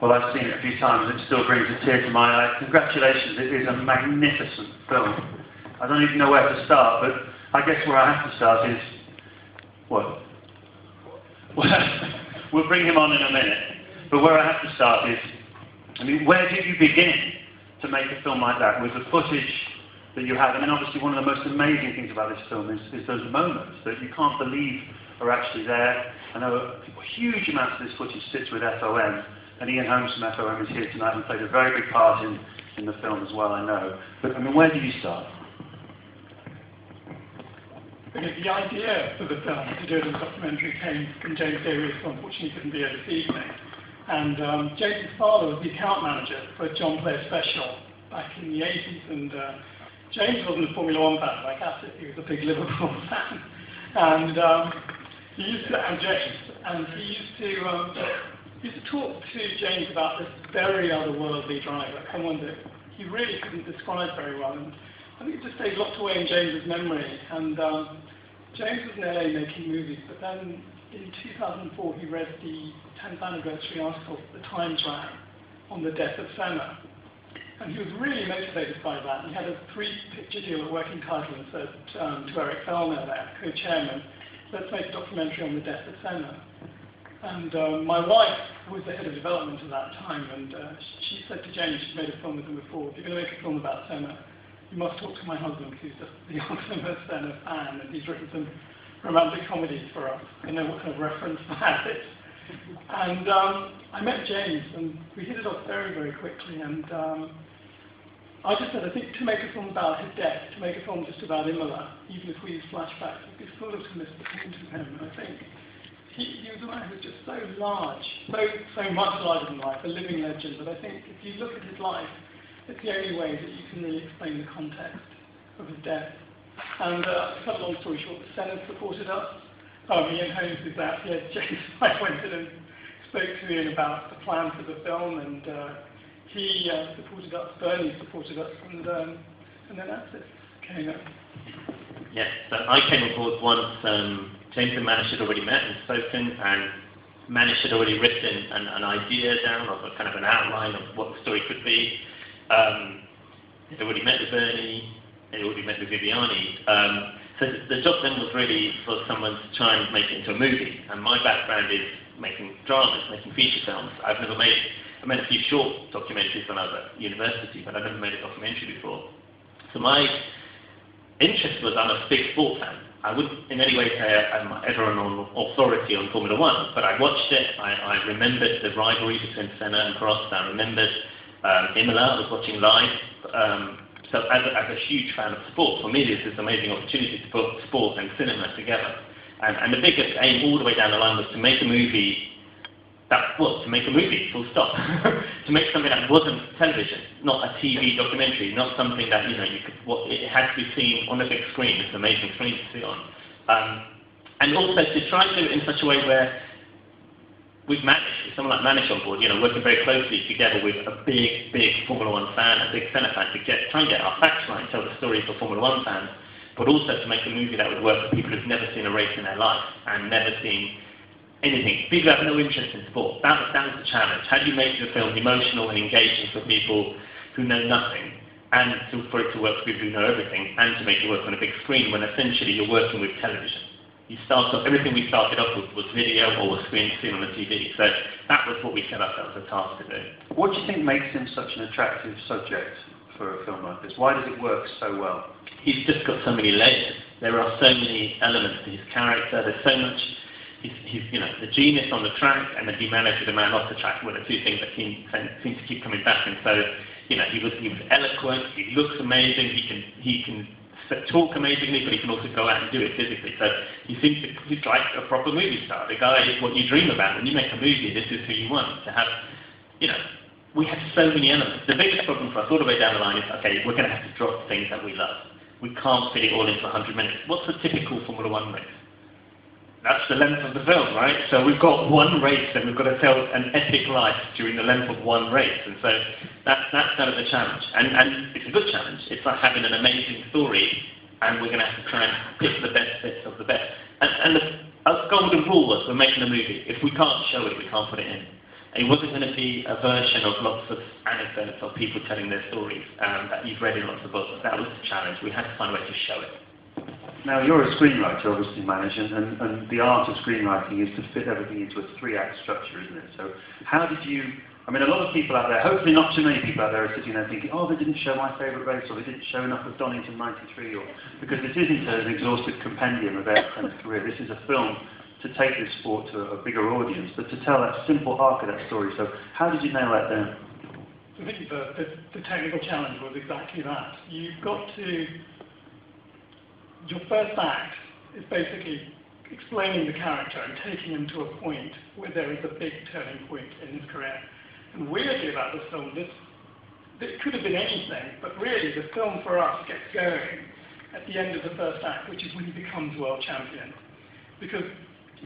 Well, I've seen it a few times. It still brings a tear to my eye. Congratulations. It is a magnificent film. I don't even know where to start, but I guess where I have to start is... Well, we'll bring him on in a minute. But where I have to start is, I mean, where did you begin to make a film like that with the footage that you have? I mean, obviously one of the most amazing things about this film is those moments that you can't believe are actually there. I know huge amounts of this footage sits with FOM, and Ian Holmes from FOM is here tonight and played a very big part in the film as well, I know. But I mean, where did you start? Because the idea for the film, to do it as a documentary, came from James Davies, who unfortunately couldn't be here this evening. And James' father was the account manager for a John Player special back in the 80s, and James wasn't a Formula One fan like Asif, he was a big Liverpool fan. And he used to, and James, and he used to talk to James about this very otherworldly driver, someone that he really couldn't describe very well. And I think it just stayed locked away in James's memory. And James was in LA making movies, but then in 2004 he read the 10th anniversary article the Times ran on the death of Senna. And he was really motivated by that. He had a 3-picture deal at Working Title and said to Eric Fellner, their co-chairman, let's make a documentary on the death of Senna. And my wife was the head of development at that time, and she said to James, she'd made a film with him before, if you're going to make a film about Senna, you must talk to my husband, who's the ultimate Senna fan, and he's written some romantic comedies for us. I know what kind of reference that is. And I met James, and we hit it off very, very quickly. And I just said, I think to make a film about his death, to make a film just about Imola, even if we use flashbacks, it'd be sort of to miss the point of him. And I think he was a man who was just so large, so much larger than life, a living legend. But I think if you look at his life, it's the only way that you can really explain the context of his death. And to cut a long story short, the Senate supported us. Ian Holmes is out here. James and I went in and spoke to Ian about the plan for the film, and he supported us, Bernie supported us, and then that's it. Came up. Yes, so I came aboard once James and Manish had already met and spoken, and Manish had already written an idea down, or kind of an outline of what the story could be. He'd already met with Bernie, he'd already met with Viviani. So the job then was really for someone to try and make it into a movie. And my background is making dramas, making feature films. I made a few short documentaries when I was at university, but I'd never made a documentary before. So my interest was, I'm a big sport fan. I wouldn't in any way say I'm ever an authority on Formula One, but I watched it. I remembered the rivalry between Senna and Prost. I remembered Imola. I was watching live. So as a huge fan of sport, for me this is an amazing opportunity to put sport and cinema together. And the biggest aim all the way down the line was to make a movie to make a movie, full stop. To make something that wasn't television, not a TV documentary, not something that, it had to be seen on a big screen, it's an amazing screen to see on. And also to try to do it in such a way where we've managed, with someone like Manish on board, working very closely together with a big Formula One fan, a big Senna fan, to try and get our facts right, tell the story for Formula One fans, but also to make a movie that would work for people who've never seen a race in their life and never seen anything. People who have no interest in sport. That was the challenge. How do you make the film emotional and engaging for people who know nothing, and for it to work for people who know everything, and to make it work on a big screen when essentially you're working with television. Everything we started off with was video or was screen seen on the TV. So that was what we set ourselves a task to do. What do you think makes him such an attractive subject for a film like this? Why does it work so well? He's just got so many layers. There are so many elements to his character. There's so much. He's the genius on the track and the humanity of the man off the track were the two things that seem to keep coming back. And so, he was eloquent. He looks amazing. He can talk amazingly, but he can also go out and do it physically. So he's like a proper movie star. The guy is what you dream about. When you make a movie, this is who you want to have. We have so many elements. The biggest problem for us all the way down the line is, okay, we're going to have to drop things that we love. We can't fit it all into 100 minutes. What's the typical Formula One race? That's the length of the film, right? So we've got one race and we've got to tell an epic life during the length of one race. And so that's kind of the challenge. And it's a good challenge. It's like having an amazing story and we're going to have to try and pick the best bits of the best. And the golden rule was we're making a movie. If we can't show it, we can't put it in. It wasn't going to be a version of lots of anecdotes of people telling their stories that you've read in lots of books. That was the challenge. We had to find a way to show it. Now, you're a screenwriter, obviously, Manish, and the art of screenwriting is to fit everything into a 3-act structure, isn't it? So how did you... I mean, a lot of people out there, hopefully not too many people out there, are sitting there thinking, oh, they didn't show my favourite race, or they didn't show enough of Donington 93, or... Because this isn't an exhaustive compendium of their kind of career. This is a film to take this sport to a bigger audience, but to tell that simple arc of that story. So how did you nail that down? I think the technical challenge was exactly that. You've got to... Your first act is basically explaining the character and taking him to a point where there is a big turning point in his career. And weirdly about this film, it could have been anything, but really the film for us gets going at the end of the first act, which is when he becomes world champion. Because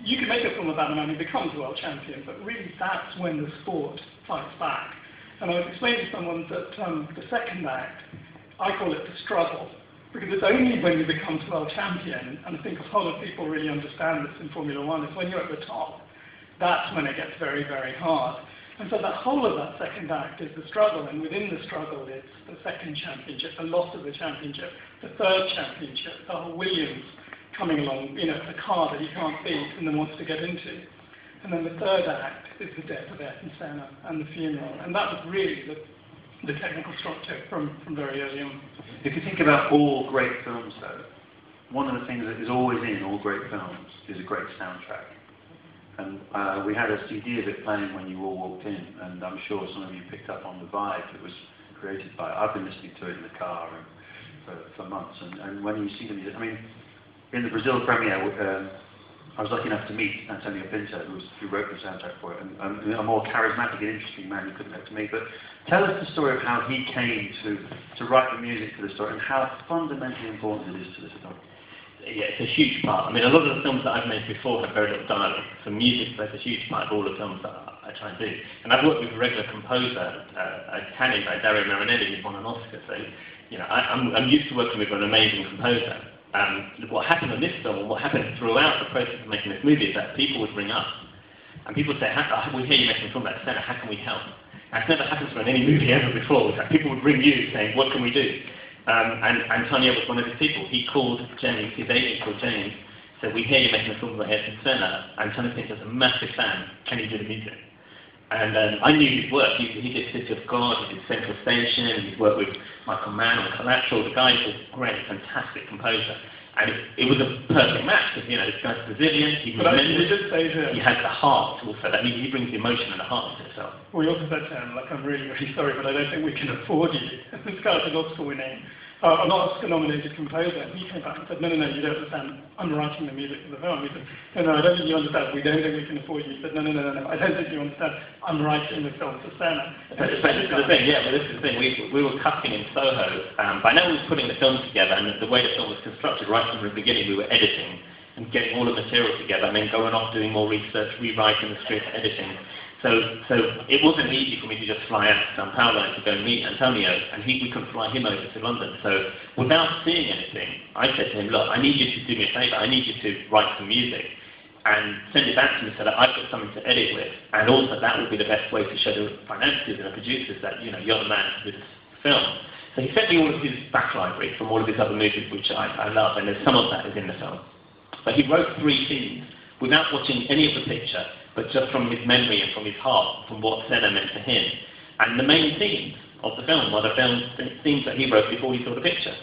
you can make a film about a man who becomes world champion, but really that's when the sport fights back. And I was explaining to someone that the second act, I call it the struggle, because it's only when you become world champion, and I think a lot of people really understand this in Formula One, is when you're at the top. That's when it gets very, very hard. And so the whole of that second act is the struggle, and within the struggle it's the second championship, the loss of the championship, the third championship, the whole Williams coming along, you know, a car that he can't beat and then wants to get into. And then the third act is the death of Ayrton Senna and the funeral. And that was really the technical structure from very early on. If you think about all great films, though, one of the things that is always in all great films is a great soundtrack. And we had a CD of it playing when you all walked in, and I'm sure some of you picked up on the vibe that was created by it. I've been listening to it in the car for months, and when you see the music, I mean, in the Brazil premiere, I was lucky enough to meet Antonio Pinto, who wrote the soundtrack for it, and a more charismatic and interesting man you couldn't have to meet. But tell us the story of how he came to write the music for the story, and how fundamentally important it is to this film. Yeah, it's a huge part. I mean, a lot of the films that I've made before have very little dialogue, so music plays a huge part of all the films that I try and do. And I've worked with a regular composer, Italian guy, Dario Marinelli, who's won an Oscar, so you know, I'm used to working with an amazing composer. What happened on this film, and what happened throughout the process of making this movie, is that people would ring up, and people would say, we hear you making a film about Senna, how can we help? And it's never happened to any movie ever before, is that people would ring you saying, what can we do? And Antonio was one of his people. He called James, his agent called James, said, we hear you're making a film about Ayrton Senna. Antonio Pinto's a massive fan, can you do the music? And I knew his work. He did City of God, he did Central Station, he's worked with Michael Mann on Collateral. The guy was a great, fantastic composer. And it was a perfect match, because, you know, this guy's Brazilian, he has the heart also. That means he brings the emotion and the heart to himself. We also said to him, like, I'm really, really sorry, but I don't think we can afford you. This guy's an Oscar-winning, an Oscar-nominated composer. And he came back and said, no, you don't understand. I'm writing the music for the film. He said, no, I don't think you understand. We don't think we can afford you. He said, no, I don't think you understand. I'm writing the film for Senna. This is the thing, yeah, but this is the thing. We were cutting in Soho. By now we were putting the film together, and the way the film was constructed, right from the beginning, we were editing and getting all the material together, and then going off doing more research, rewriting the script, editing. So it wasn't easy for me to just fly out to São Paulo to go meet Antonio, and we could fly him over to London. So without seeing anything, I said to him, look, I need you to do me a favour. I need you to write some music and send it back to me so that I've got something to edit with. And also that would be the best way to show the financiers and the producers that, you know, you're the man for this film. So he sent me all of his back library from all of his other movies, which I love, and there's some of that is in the film. But he wrote 3 scenes without watching any of the picture, but just from his memory and from his heart, from what Senna meant to him. And the main themes of the film are the themes that he wrote before he saw the picture.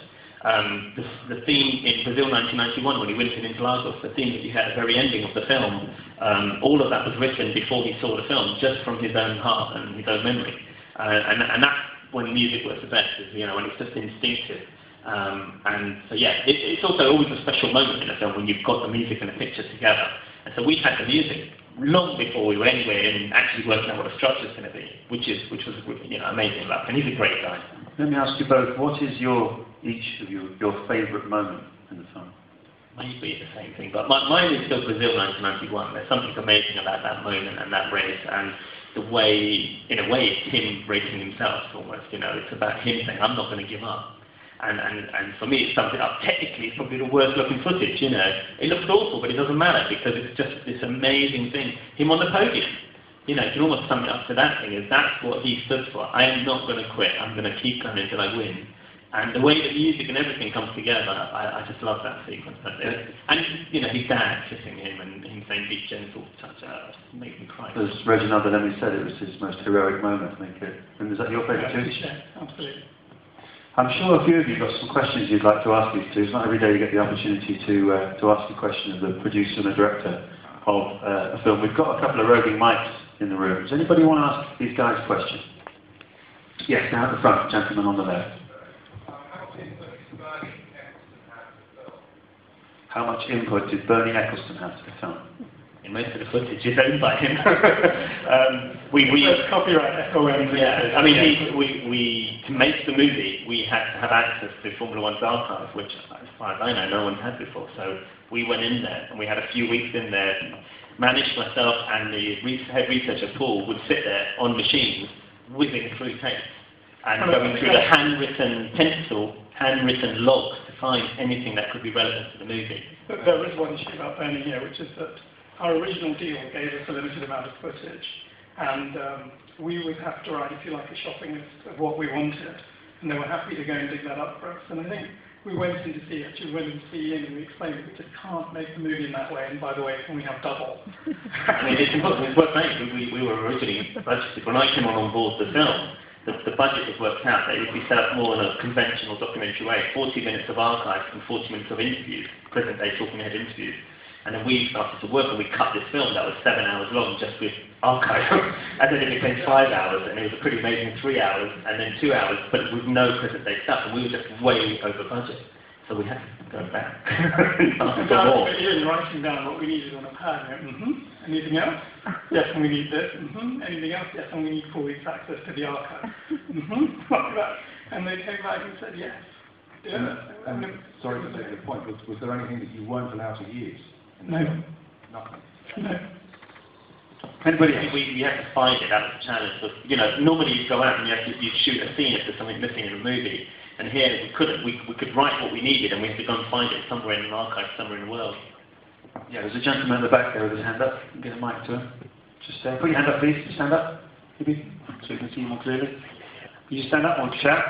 The theme in Brazil 1991, when he went in Interlagos, the theme that you had at the very ending of the film, all of that was written before he saw the film, just from his own heart and his own memory. And that's when music works the best, is, you know, when it's just instinctive. And so yeah, it's also always a special moment in a film when you've got the music and the picture together. And so we had the music long before we were anywhere in actually working out what the structure's going to be, which was, you know, amazing luck. And he's a great guy. Let me ask you both, what is each of your favourite moment in the film? Maybe the same thing, but mine is still Brazil 1991. There's something amazing about that moment and that race, and the way, in a way, it's him racing himself almost. You know, it's about him saying, I'm not going to give up. And for me, it's something, technically, it's probably the worst looking footage, you know. It looks awful, but it doesn't matter, because it's just this amazing thing. Him on the podium, you know, you can almost sum it up to that thing, is that's what he stood for. I am not going to quit. I'm going to keep going until I win. And the way the music and everything comes together, I just love that sequence. And, you know, his dad kissing him and him saying, be gentle, touch her, just makes me cry. As Reginald Lemmy said, it was his most heroic moment, I think. And is that your favourite too? Yeah, absolutely. I'm sure a few of you have got some questions you'd like to ask these two. It's not every day you get the opportunity to ask a question of the producer and the director of a film. We've got a couple of roving mics in the room. Does anybody want to ask these guys a question? Yes, down at the front, gentleman on the left. How much input did Bernie Eccleston have to the film? And most of the footage is owned by him. Copyright FOM. Yeah, I mean, we to make the movie, we had to have access to Formula One's archive, which, as far as I know, no one had before. So we went in there, and we had a few weeks in there. Managed myself and the head researcher Paul would sit there on machines, whizzing through tapes and going through the handwritten logs to find anything that could be relevant to the movie. But there is one issue about Bernie here, which is that our original deal gave us a limited amount of footage, and we would have to write, if you like, a shopping list of what we wanted, and they were happy to go and dig that up for us. And I think we went in to see Ian, and we explained that we just can't make the movie in that way, and by the way, can we have double? I mean, it's important. It's worth saying, we were originally budgeted, when I came on board the film, the budget was worked out that it would be set up more in a conventional documentary way, 40 minutes of archives and 40 minutes of interviews, present day talking head interviews. And then we started to work and we cut this film that was 7 hours long just with archive. And then it became 5 hours, and it was a pretty amazing 3 hours, and then 2 hours, but with no present day stuff, and we were just way over budget. So we had to go back. Ian writing down what we needed on a pad. Anything else? Yes, and we need this. Anything else? Yes, and we need 4 weeks access to the archive. Like that. And they came back and said yes. Yeah. Sorry to take the point, was there anything that you weren't allowed to use? No. Nothing. No. Anybody? We had to find it. That was the challenge. But, you know, normally you go out and you shoot a scene if there's something missing in the movie. And here we couldn't. We could write what we needed, and we had to go and find it somewhere in an archive, somewhere in the world. Yeah, there's a gentleman at the back there with his hand up. Get a mic to him. Just put your hand up, please. Stand up, maybe, so you can see more clearly. You stand up or shout.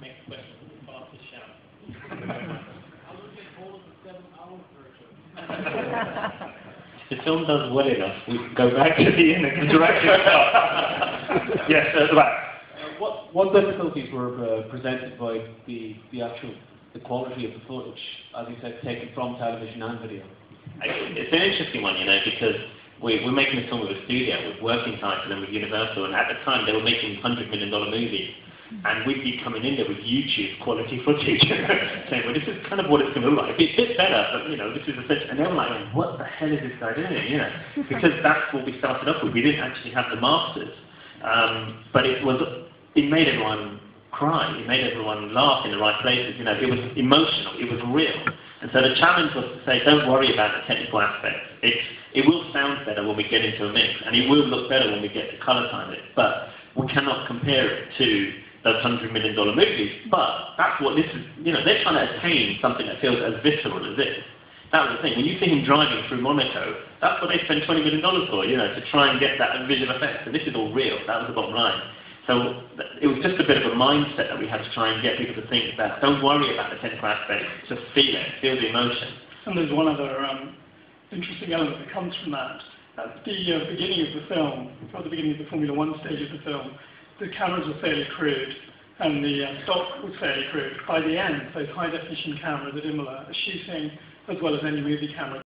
Next question, fastest shout. The film does well enough. We can go back to the director. Yes, at the back. What difficulties were presented by the quality of the footage, as you said, taken from television and video? It's an interesting one, you know, because we're making this film with a studio, with Working Title and with Universal, and at the time they were making $100 million movies. And we'd be coming in there with YouTube quality footage, saying, well, this is kind of what it's going to look like. It's a bit better, but, you know, this is essentially... And they were like, what the hell is this guy doing, you know? Because that's what we started off with. We didn't actually have the masters. But it made everyone cry. It made everyone laugh in the right places. You know, it was emotional. It was real. And so the challenge was to say, don't worry about the technical aspects. It will sound better when we get into a mix, and it will look better when we get to colour time it. But we cannot compare it to those $100 million movies. But that's what this is. You know, they're trying to attain something that feels as visceral as this. That was the thing. When you see him driving through Monaco, that's what they spent $20 million for, you know, to try and get that visual effect. And this is all real. That was the bottom line. So it was just a bit of a mindset that we had to try and get people to think that don't worry about the technical aspects, just feel it, feel the emotion. And there's one other interesting element that comes from that. At the beginning of the film, or the beginning of the Formula One stage of the film, the cameras were fairly crude, and the stock was fairly crude. By the end, those high-definition cameras at Imola are shooting as well as any movie camera.